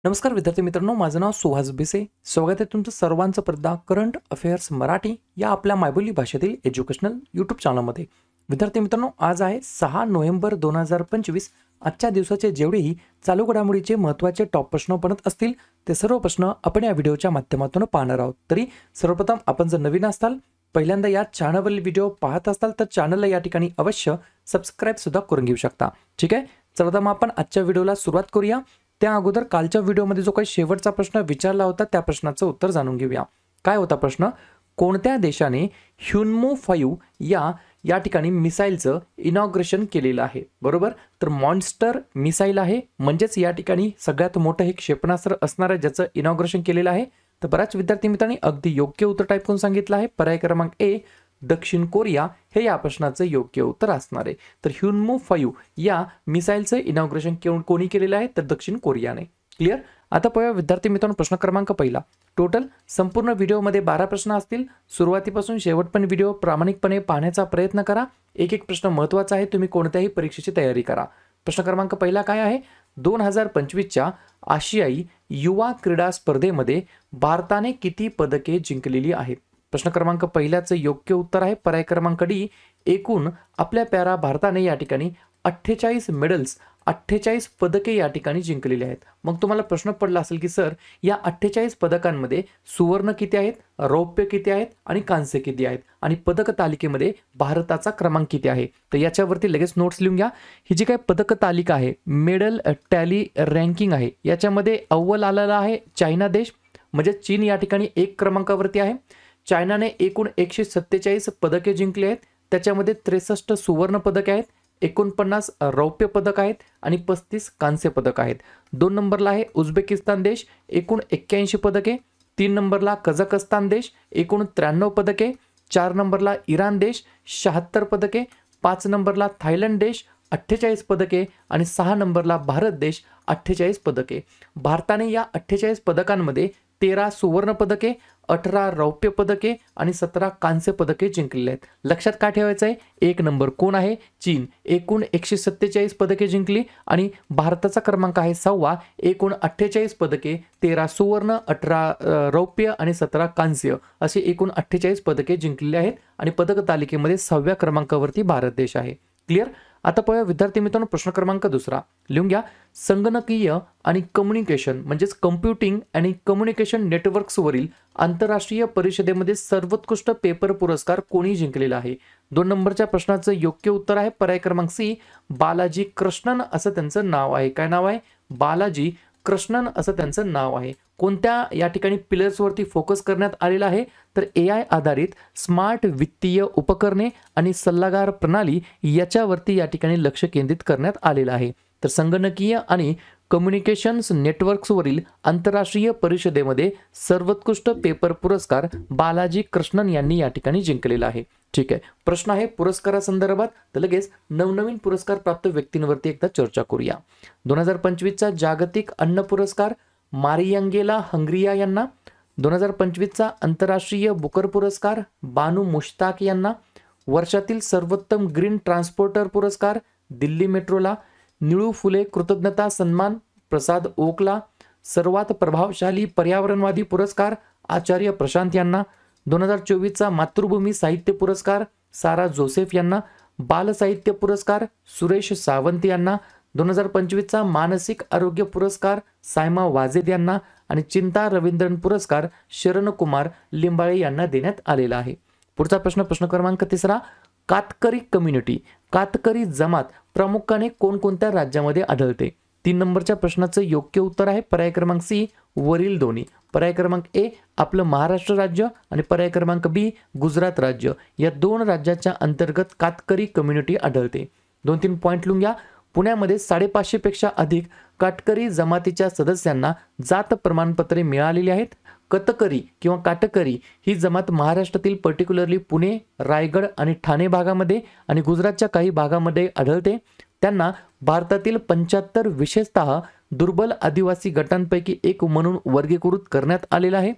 नमस्कार विद्यार्थी मित्रांनो, माझं नाव सुहास भिसे. स्वागत आहे तुमचं सर्वांचं परदा करंट अफेअर्स मराठी या आपल्या मायबोली भाषेतील एज्युकेशनल यूट्यूब चॅनलमध्ये. विद्यार्थी मित्रांनो, आज आहे 6 नोव्हेंबर 2025. आजच्या दिवसाचे जेवढेही चालू घडामोडीचे महत्त्वाचे टॉप प्रश्न बनत असतील ते सर्व प्रश्न आपण या व्हिडिओच्या माध्यमातून पाहणार आहोत. तरी सर्वप्रथम आपण जर नवीन असाल, पहिल्यांदा या चॅनलवरील व्हिडिओ पाहत असाल तर चॅनलला या ठिकाणी अवश्य सबस्क्राईब सुद्धा करून घेऊ शकता. ठीक आहे, चला तर मग आपण आजच्या व्हिडिओला सुरुवात करूया. त्या अगोदर कालच्या व्हिडिओमध्ये जो काही शेवटचा प्रश्न विचारला होता त्या प्रश्नाचं उत्तर जाणून घेऊया. काय होता प्रश्न? कोणत्या देशाने ह्युन्मो 5 या ठिकाणी मिसाईलचं इनॉग्रेशन केलेलं आहे? बरोबर, तर मॉन्स्टर मिसाईल आहे, म्हणजेच या ठिकाणी सगळ्यात मोठं हे क्षेपणास्त्र असणार आहे ज्याचं इनॉग्रेशन केलेलं आहे. तर बऱ्याच विद्यार्थी मित्रांनी अगदी योग्य उत्तर टाईप करून सांगितलं आहे. पर्याय क्रमांक ए दक्षिण कोरिया हे या प्रश्नाचं योग्य उत्तर असणार आहे. तर ह्युन्मो 5 या मिसाईलचं इनॉग्रेशन कोणी केलेलं आहे? तर दक्षिण कोरियाने. क्लिअर. आता पाहूया विद्यार्थी मित्रांनो प्रश्न क्रमांक पहिला. टोटल संपूर्ण व्हिडिओमध्ये 12 प्रश्न असतील. सुरुवातीपासून शेवटपर्यंत व्हिडिओ प्रामाणिकपणे पाहण्याचा प्रयत्न करा. एक एक प्रश्न महत्त्वाचा आहे, तुम्ही कोणत्याही परीक्षेची तयारी करा. प्रश्न क्रमांक पहिला काय आहे? 2025च्या आशियाई युवा क्रीडा स्पर्धेमध्ये भारताने किती पदके जिंकलेली आहेत? प्रश्न क्रमांक पहिल्याचं योग्य उत्तर आहे पर्याय क्रमांक डी. एकूण आपल्या प्यारा भारताने या ठिकाणी 48 मेडल्स 48 पदके या ठिकाणी जिंकलेली आहेत. मग तुम्हाला प्रश्न पडला असेल की सर या 48 पदकांमध्ये सुवर्ण किती आहेत, रौप्य किती आहेत आणि कांस्य किती आहेत आणि पदक तालिकेमध्ये भारताचा क्रमांक किती आहे? तर याच्यावरती लगेच नोट्स लिहून घ्या. ही जी काही पदक तालिका आहे, मेडल टॅली रँकिंग आहे, याच्यामध्ये अव्वल आलेला आहे चायना देश, म्हणजे चीन या ठिकाणी 1 क्रमांकावरती आहे. चायनाने एकूण 147 पदके जिंकली आहेत. त्याच्यामध्ये 63 सुवर्ण पदके आहेत, 49 रौप्य पदक आहेत आणि 35 कांस्य पदक आहेत. 2 नंबरला आहे उझबेकिस्तान देश, एकूण 81 पदके. 3 नंबरला कझाकस्तान देश, एकूण 93 पदके. 4 नंबरला इराण देश, 76 पदके. 5 नंबरला थायलंड देश, 48 पदके आणि 6 नंबरला भारत देश, 48 पदके. भारताने या 48 पदकांमध्ये 13 सुवर्ण पदके, 18 रौप्य पदके आणि 17 कांस्य पदके जिंकलेले आहेत. लक्षात काय ठेवायचं आहे? 1 नंबर कोण आहे? चीन, एकूण 147 पदके जिंकली आणि भारताचा क्रमांक आहे 6वा, एकूण 48 पदके, 13 सुवर्ण, 18 रौप्य आणि 17 कांस्य असे एकूण 48 पदके जिंकलेले आहेत आणि पदक तालिकेमध्ये 6व्या क्रमांकावरती भारत देश आहे. क्लिअर. आता पाहूया विद्यार्थी मित्रांनो प्रश्न क्रमांक दुसरा. लिहून घ्या. संगणकीय आणि कम्युनिकेशन म्हणजेच कम्प्युटिंग आणि कम्युनिकेशन नेटवर्क्सवरील आंतरराष्ट्रीय परिषदेमध्ये सर्वोत्कृष्ट पेपर पुरस्कार कोणी जिंकलेला आहे? 2 नंबरच्या प्रश्नाचं योग्य उत्तर आहे पर्याय क्रमांक सी. बालाजी कृष्णन असं त्यांचं नाव आहे. काय नाव आहे? बालाजी कृष्णन असं त्यांचं नाव आहे. कोणत्या या ठिकाणी पिलर्सवरती फोकस करण्यात आलेला आहे? तर AI आधारित स्मार्ट वित्तीय उपकरणे आणि सल्लागार प्रणाली याच्यावरती या ठिकाणी लक्ष केंद्रित करण्यात आलेलं आहे. तर संगणकीय आणि कम्युनिकेशन्स नेटवर्क्सवरील आंतरराष्ट्रीय परिषदेमध्ये सर्वोत्कृष्ट पेपर पुरस्कार बालाजी कृष्णन यांनी या ठिकाणी जिंकलेला आहे. ठीक आहे, प्रश्न आहे पुरस्कारासंदर्भात. तर लगेच नवनवीन पुरस्कार प्राप्त व्यक्तींवरती एकदा चर्चा करूया. 2025चा जागतिक अन्न पुरस्कार मारियांगेला हंग्रिया यांना. 2025चा आंतरराष्ट्रीय बुकर पुरस्कार बानू मुश्ताक यांना. वर्षातील सर्वोत्तम ग्रीन ट्रान्सपोर्टर पुरस्कार दिल्ली मेट्रोला. निळू फुले कृतज्ञता सन्मान प्रसाद ओकला. सर्वात प्रभावशाली पर्यावरणवादी पुरस्कार आचार्य प्रशांत यांना. 2024चा मातृभूमी साहित्य पुरस्कार सारा जोसेफ यांना. बाल साहित्य पुरस्कार सुरेश सावंत यांना. 2025चा मानसिक आरोग्य पुरस्कार सायमा वाजेद यांना आणि चिंता रवींद्रन पुरस्कार शरण कुमार लिंबाळे यांना देण्यात आलेला आहे. पुढचा प्रश्न, प्रश्न क्रमांक तिसरा. कातकरी कम्युनिटी, कातकरी जमात प्रामुख्याने कोणकोणत्या राज्यामध्ये आढळते? 3 नंबरच्या प्रश्नाचं योग्य उत्तर आहे पर्याय क्रमांक सी. वरील दोन्ही. पर्याय क्रमांक ए आपलं महाराष्ट्र राज्य आणि पर्याय क्रमांक बी गुजरात राज्य या 2 राज्याच्या अंतर्गत कातकरी कम्युनिटी आढळते. 2-3 पॉईंट लिहून घ्या. पुण्यामध्ये 550 पेक्षा अधिक काटकरी जमातीच्या सदस्यांना जात प्रमाणपत्रे मिळालेली आहेत. कतकरी किंवा काटकरी ही जमात महाराष्ट्रातील पर्टिक्युलरली पुणे, रायगड आणि ठाणे भागामध्ये आणि गुजरातच्या काही भागामध्ये आढळते. त्यांना भारतातील 75 विशेषतः दुर्बल आदिवासी गटांपैकी एक म्हणून वर्गीकृत करण्यात आलेलं आहे.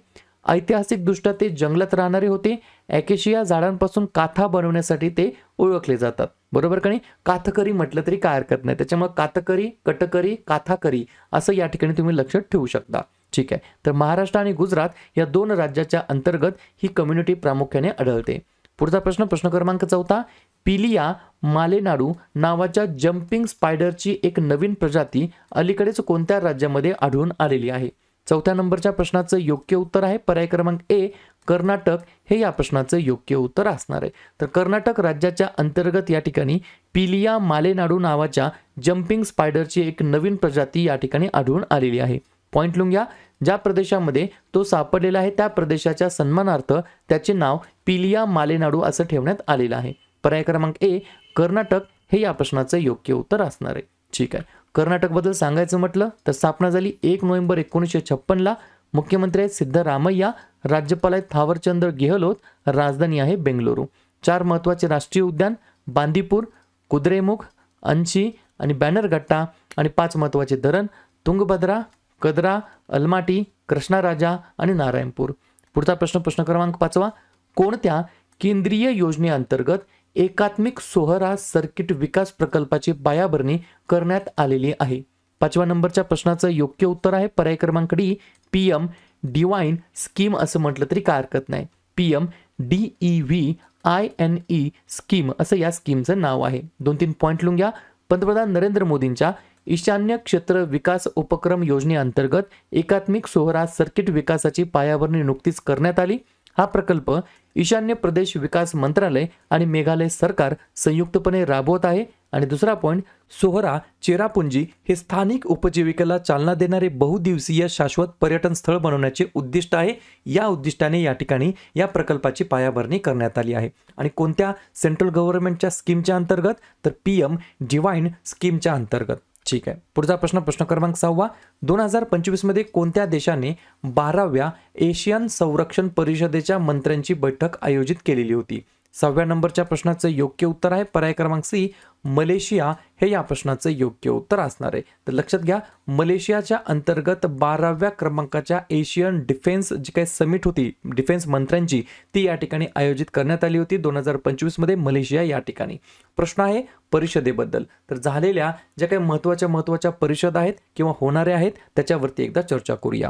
ऐतिहासिकदृष्ट्या ते जंगलात राहणारे होते. ॲकेशिया झाडांपासून काथा बनवण्यासाठी ते ओळखले जातात. बरोबर का नाही? काथकरी म्हटलं तरी काय हरकत नाही. त्याच्यामुळे कातकरी, कटकरी, काथाकरी असं या ठिकाणी तुम्ही लक्षात ठेवू शकता. ठीक आहे. तर महाराष्ट्र आणि गुजरात या 2 राज्याच्या अंतर्गत ही कम्युनिटी प्रामुख्याने आढळते. पुढचा प्रश्न क्रमांक 4. पिलिया मालेनाडू नावाच्या जम्पिंग स्पायडरची एक नवीन प्रजाती अलीकडेच कोणत्या राज्यामध्ये आढळून आलेली आहे? 4थ्या नंबरच्या प्रश्नाचं योग्य उत्तर आहे पर्याय क्रमांक ए, कर्नाटक हे या प्रश्नाचं योग्य उत्तर असणार आहे. तर कर्नाटक राज्याच्या अंतर्गत या ठिकाणी पिलिया मालेनाडू नावाच्या जम्पिंग स्पायडरची एक नवीन प्रजाती या ठिकाणी आढळून आलेली आहे. पॉइंट लिहून घ्या. ज्या प्रदेशामध्ये तो सापडलेला आहे त्या प्रदेशाच्या सन्मानार्थ त्याचे नाव पिलिया मालेनाडू असं ठेवण्यात आलेलं आहे. पर्याय क्रमांक ए, कर्नाटक हे या प्रश्नाचं योग्य उत्तर असणार आहे. ठीक आहे. कर्नाटकबद्दल सांगायचं म्हटलं तर स्थापना झाली 1 नोव्हेंबर 1956ला. मुख्यमंत्री आहेत सिद्धरामय्या, राज्यपाल आहेत थावरचंद गेहलोत, राजधानी आहे बेंगलुरू. 4 महत्त्वाचे राष्ट्रीय उद्यान बांदीपूर, कुद्रेमुख, अंशी आणि बॅनरघट्टा आणि 5 महत्त्वाचे धरण तुंगभद्रा, कद्रा, अलमाटी, कृष्णाराजा आणि नारायणपूर. पुढचा प्रश्न क्रमांक 5. कोणत्या केंद्रीय योजनेअंतर्गत एकात्मिक सोहरा सर्किट विकास प्रकल्पाची पायाभरणी करण्यात आलेली आहे? 5व्या नंबरच्या प्रश्नाचं योग्य उत्तर आहे पर्याय क्रमांक डी, PM डिवाइन स्कीम असं म्हटलं तरी काय हरकत नाही. PM DEVINE स्कीम असं या स्कीमचं नाव आहे. 2-3 पॉईंट लिहून घ्या. पंतप्रधान नरेंद्र मोदींच्या ईशान्य क्षेत्र विकास उपक्रम योजनेअंतर्गत एकात्मिक सोहरा सर्किट विकासाची पायाभरणी नुकतीच करण्यात आली. हा प्रकल्प ईशान्य प्रदेश विकास मंत्रालय आणि मेघालय सरकार संयुक्तपणे राबवत आहे. आणि दुसरा पॉइंट, सोहरा चेरापुंजी हे स्थानिक उपजीविकेला चालना देणारे बहुदिवसीय शाश्वत पर्यटन स्थळ बनवण्याचे उद्दिष्ट आहे. या उद्दिष्टाने या ठिकाणी या प्रकल्पाची पायाभरणी करण्यात आली आहे. आणि कोणत्या सेंट्रल गव्हर्नमेंटच्या स्कीमच्या अंतर्गत? तर PM डिवाइन स्कीमच्या अंतर्गत. ठीक आहे. पुढचा प्रश्न क्रमांक 6. 2025 मध्ये कोणत्या देशाने 12व्या एशियन संरक्षण परिषदेच्या मंत्र्यांची बैठक आयोजित केलेली होती? 6व्या नंबरच्या प्रश्नाचं योग्य उत्तर आहे पर्याय क्रमांक सी, मलेशिया हे या प्रश्नाचं योग्य उत्तर असणार आहे. तर लक्षात घ्या, मलेशियाच्या अंतर्गत 12व्या क्रमांकाच्या एशियन डिफेन्स जी काही समिट होती डिफेन्स मंत्र्यांची ती या ठिकाणी आयोजित करण्यात आली होती 2025 मध्ये मलेशिया या ठिकाणी. प्रश्न आहे परिषदेबद्दल. तर झालेल्या ज्या काही महत्त्वाच्या परिषद आहेत किंवा होणाऱ्या आहेत त्याच्यावरती एकदा चर्चा करूया.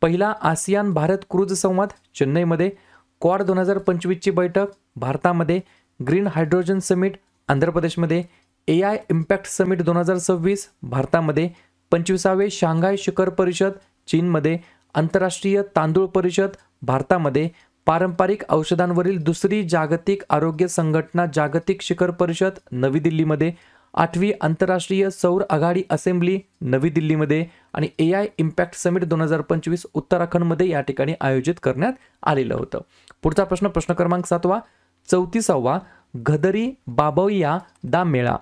पहिला आसियान भारत क्रूज संवाद चेन्नईमध्ये, क्वाड 2025ची बैठक भारतामध्ये, ग्रीन हायड्रोजन समिट आंध्र प्रदेशमध्ये, AI इम्पॅक्ट समिट 2026 भारतामध्ये, 25वे शांघाय शिखर परिषद चीनमध्ये, आंतरराष्ट्रीय तांदूळ परिषद भारतामध्ये, पारंपरिक औषधांवरील दुसरी जागतिक आरोग्य संघटना जागतिक शिखर परिषद नवी दिल्लीमध्ये, 8वी आंतरराष्ट्रीय सौर आघाडी असेंब्ली नवी दिल्लीमध्ये आणि AI इम्पॅक्ट समिट 2025 उत्तराखंडमध्ये या ठिकाणी आयोजित करण्यात आलेलं होतं. पुढचा प्रश्न क्रमांक 7. 34वा घदरी बाबैया दा मेळा.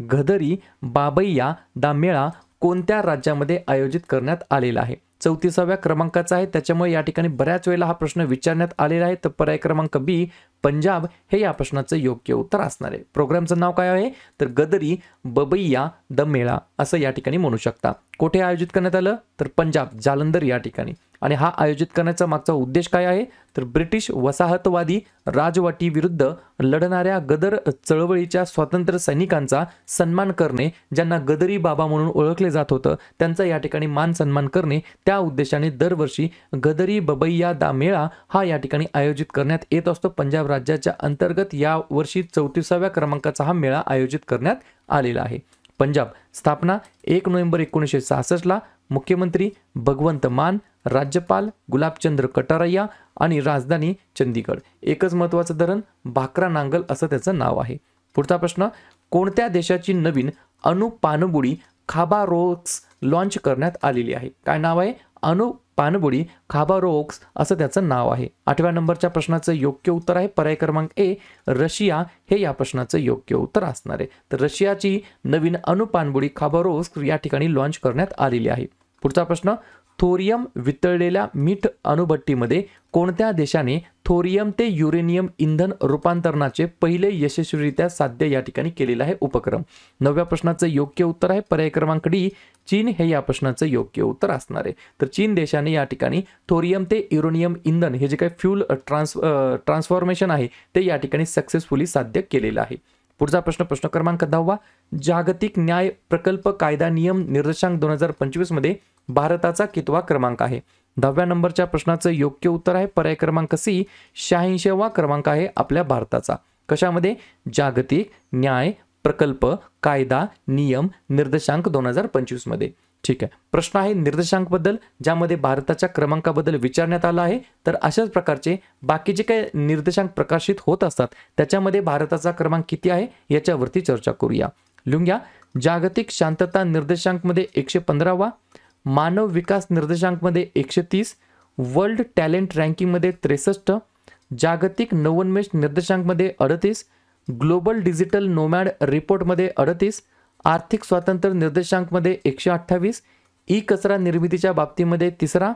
घदरी बाबैया दा मेळा कोणत्या राज्यामध्ये आयोजित करण्यात आलेला आहे? 34व्या क्रमांकाचा आहे, त्याच्यामुळे या ठिकाणी बऱ्याच वेळेला हा प्रश्न विचारण्यात आलेला आहे. तर पर्याय क्रमांक बी, पंजाब हे या प्रश्नाचं योग्य उत्तर असणार आहे. प्रोग्रामचं नाव काय आहे? तर गदरी बबैया द मेळा असं या ठिकाणी म्हणू शकता. कुठे आयोजित करण्यात आलं? तर पंजाब जालंधर या ठिकाणी. आणि हा आयोजित करण्याचा मागचा उद्देश काय आहे? तर ब्रिटिश वसाहतवादी राजवटी विरुद्ध लढणाऱ्या गदर चळवळीच्या स्वातंत्र्य सैनिकांचा सन्मान करणे, ज्यांना गदरी बाबा म्हणून ओळखले जात होतं त्यांचा या ठिकाणी मान सन्मान करणे, त्या उद्देशाने दरवर्षी गदरी बबैया दा मेळा हा या ठिकाणी आयोजित करण्यात येत असतो. पंजाब राज्याच्या अंतर्गत या वर्षी 34व्या क्रमांकाचा हा मेळा आयोजित करण्यात आलेला आहे. पंजाब स्थापना 1 नोव्हेंबर 1966ला. मुख्यमंत्री भगवंत मान, राज्यपाल गुलाबचंद्र कटारय्या आणि राजधानी चंदीगड. एकच महत्त्वाचं धरण भाकरा नांगल असं त्याचं नाव आहे. पुढचा प्रश्न, कोणत्या देशाची नवीन अणुपाणबुडी खाबारोव्स्क लॉन्च करण्यात आलेली आहे? काय नाव आहे? अणुपाणबुडी खाबारोव्स्क असं त्याचं नाव आहे. 8व्या नंबरच्या प्रश्नाचं योग्य उत्तर आहे पर्याय क्रमांक ए, रशिया हे या प्रश्नाचं योग्य उत्तर असणार आहे. तर रशियाची नवीन अणुपाणबुडी खाबारोव्स्क या ठिकाणी लॉन्च करण्यात आलेली आहे. पुढचा प्रश्न, थोरियम वितळलेल्या मीठ अणुभट्टीमध्ये कोणत्या देशाने थोरियम ते युरेनियम इंधन रूपांतरणाचे पहिले यशस्वीरित्या साध्य या ठिकाणी केलेला आहे उपक्रम? 9व्या प्रश्नाचं योग्य उत्तर आहे पर्याय क्रमांक डी, चीन हे या प्रश्नाचं योग्य उत्तर असणार आहे. तर चीन देशाने या ठिकाणी थोरियम ते युरेनियम इंधन हे जे काही फ्यूल ट्रान्सफॉर्मेशन आहे ते या ठिकाणी सक्सेसफुली साध्य केलेलं आहे. पुढचा प्रश्न क्रमांक 10वा, जागतिक न्याय प्रकल्प कायदा नियम निर्देशांक 2025 मध्ये भारताचा कितवा क्रमांक आहे? 10व्या नंबरच्या प्रश्नाचं योग्य उत्तर आहे पर्याय क्रमांक सी, 86वा क्रमांक आहे आपल्या भारताचा. कशामध्ये? जागतिक न्याय प्रकल्प कायदा नियम निर्देशांक 2025 मध्ये. ठीक आहे. प्रश्न आहे निर्देशांक बद्दल, ज्यामध्ये भारताच्या क्रमांकाबद्दल विचारण्यात आला आहे. तर अशाच प्रकारचे बाकीचे काही निर्देशांक प्रकाशित होत असतात, त्याच्यामध्ये भारताचा क्रमांक किती आहे याच्यावरती चर्चा करूया. लिहून घ्या. जागतिक शांतता निर्देशांक मध्ये 115वा, मानव विकास निर्देशांक मध्ये 130, वर्ल्ड टॅलेंट रँकिंग मध्ये 63, जागतिक नवोन्मेष निर्देशांक मध्ये 38, ग्लोबल डिजिटल नोमॅड रिपोर्ट मध्ये 38, आर्थिक स्वातंत्र्य निर्देशांक मध्ये 128, ई कचरा निर्मितीच्या बाबतीमध्ये 3रा,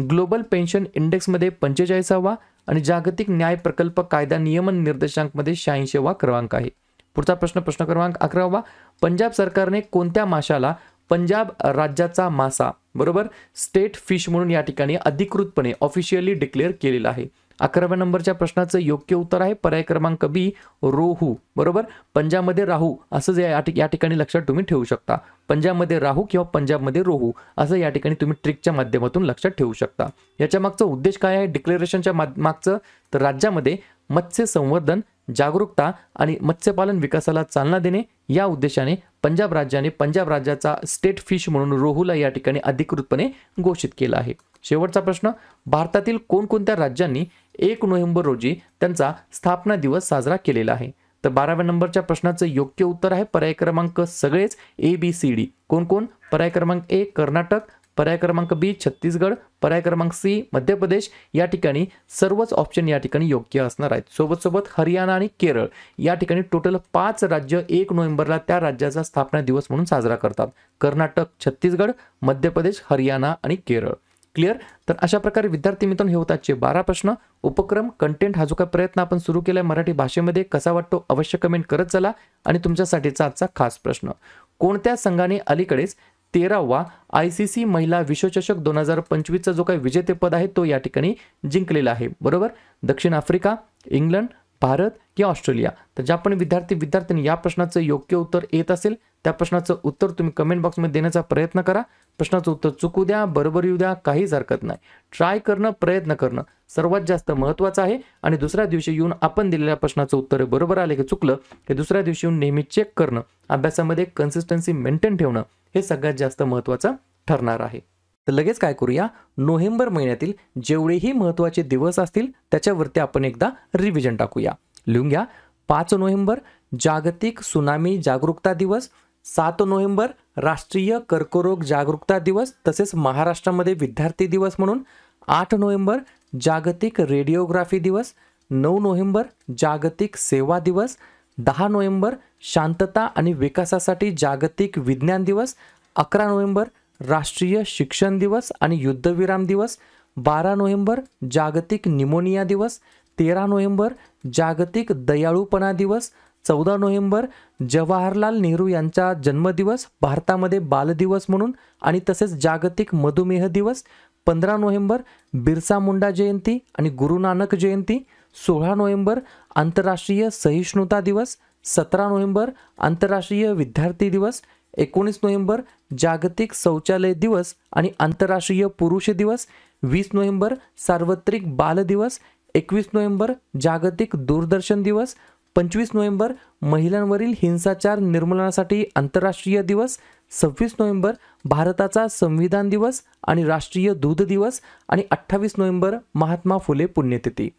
ग्लोबल पेन्शन इंडेक्स मध्ये 45वा आणि जागतिक न्याय प्रकल्प कायदा नियमन निर्देशांक मध्ये 86वा क्रमांक आहे. पुढचा प्रश्न क्रमांक 11वा, पंजाब सरकारने कोणत्या माशाला पंजाब राज्याचा मासा बरोबर स्टेट फिश म्हणून या ठिकाणी अधिकृतपणे ऑफिशियली डिक्लेअर केलेला आहे? 11व्या नंबरच्या प्रश्नाचं योग्य उत्तर आहे पर्याय क्रमांक बी, रोहू बरोबर. पंजाबमध्ये राहू असं जे या ठिकाणी लक्षात तुम्ही ठेवू शकता. पंजाबमध्ये राहू किंवा पंजाबमध्ये रोहू असं या ठिकाणी तुम्ही ट्रिकच्या माध्यमातून लक्षात ठेवू शकता. याच्या मागचा उद्देश काय आहे डिक्लेरेशनच्या मागचं? तर राज्यामध्ये मत्स्य संवर्धन, जागरूकता आणि मत्स्यपालन विकासाला चालना देणे या उद्देशाने पंजाब राज्याने पंजाब राज्याचा स्टेट फिश म्हणून रोहूला या ठिकाणी अधिकृतपणे घोषित केला आहे. शेवटचा प्रश्न, भारतातील कोणकोणत्या राज्यांनी 1 नोव्हेंबर रोजी त्यांचा स्थापना दिवस साजरा केलेला आहे? तर 12व्या नंबरच्या प्रश्नाचं योग्य उत्तर आहे पर्याय क्रमांक सगळेच ABCD. कोण कोण? पर्याय क्रमांक ए कर्नाटक, पर्याय क्रमांक बी छत्तीसगड, पर्याय क्रमांक सी मध्य प्रदेश. या ठिकाणी सर्वच ऑप्शन या ठिकाणी योग्य असणार आहेत. सोबत हरियाणा आणि केरळ या ठिकाणी टोटल 5 राज्य 1 नोव्हेंबरला त्या राज्याचा स्थापना दिवस म्हणून साजरा करतात. कर्नाटक, छत्तीसगड, मध्य प्रदेश, हरियाणा आणि केरळ. क्लिअर? तर अशा प्रकारे विद्यार्थी मित्रांनो हे होतात 12 प्रश्न. उपक्रम कंटेंट हा जो काही प्रयत्न आपण सुरू केलाय मराठी भाषेमध्ये कसा वाटतो अवश्य कमेंट करत चला. आणि तुमच्यासाठीचा आजचा खास प्रश्न, कोणत्या संघाने अलीकडेच 13वा ICC महिला विश्वचषक 2025चा जो काही विजेतेपद आहे तो या ठिकाणी जिंकलेला आहे बरोबर? दक्षिण आफ्रिका, इंग्लंड, भारत की ऑस्ट्रेलिया? तर ज्या पण विद्यार्थ्यांनी या प्रश्नाचं योग्य उत्तर येत असेल त्या प्रश्नाचं उत्तर तुम्ही कमेंट बॉक्समध्ये देण्याचा प्रयत्न करा. प्रश्नाचं उत्तर चुकू द्या, बरोबर येऊ द्या, काहीच हरकत नाही. ट्राय करणं, प्रयत्न करणं सर्वात जास्त महत्त्वाचं आहे. आणि दुसऱ्या दिवशी येऊन आपण दिलेल्या प्रश्नाचं उत्तर बरोबर आले की चुकलं की दुसऱ्या दिवशी येऊन नेहमी चेक करणं, अभ्यासामध्ये कन्सिस्टन्सी मेंटेन ठेवणं हे सगळ्यात जास्त महत्त्वाचं ठरणार आहे. तर लगेच काय करूया, नोव्हेंबर महिन्यातील जेवढेही महत्त्वाचे दिवस असतील त्याच्यावरती आपण एकदा रिव्हिजन टाकूया. लिहून घ्या. 5 नोव्हेंबर जागतिक सुनामी जागरूकता दिवस, 7 नोव्हेंबर राष्ट्रीय कर्करोग जागरूकता दिवस तसेच महाराष्ट्रामध्ये विद्यार्थी दिवस म्हणून, 8 नोव्हेंबर जागतिक रेडिओग्राफी दिवस, 9 नोव्हेंबर जागतिक सेवा दिवस, 10 नोव्हेंबर शांतता आणि विकासासाठी जागतिक विज्ञान दिवस, 11 नोव्हेंबर राष्ट्रीय शिक्षण दिवस आणि युद्धविराम दिवस, 12 नोव्हेंबर जागतिक निमोनिया दिवस, 13 नोव्हेंबर जागतिक दयाळूपणा दिवस, 14 नोव्हेंबर जवाहरलाल नेहरू यांचा जन्मदिवस भारतामध्ये बालदिवस म्हणून आणि तसेच जागतिक मधुमेह दिवस, 15 नोव्हेंबर बिरसा मुंडा जयंती आणि गुरु नानक जयंती, 16 नोव्हेंबर आंतरराष्ट्रीय सहिष्णुता दिवस, 17 नोव्हेंबर आंतरराष्ट्रीय विद्यार्थी दिवस, 19 नोव्हेंबर जागतिक शौचालय दिवस आणि आंतरराष्ट्रीय पुरुष दिवस, 20 नोव्हेंबर सार्वत्रिक बाल दिवस, 21 नोव्हेंबर जागतिक दूरदर्शन दिवस, 25 नोव्हेंबर महिलांवरील हिंसाचार निर्मूलनासाठी आंतरराष्ट्रीय दिवस, 26 नोव्हेंबर भारताचा संविधान दिवस आणि राष्ट्रीय दूध दिवस आणि 28 नोव्हेंबर महात्मा फुले पुण्यतिथी.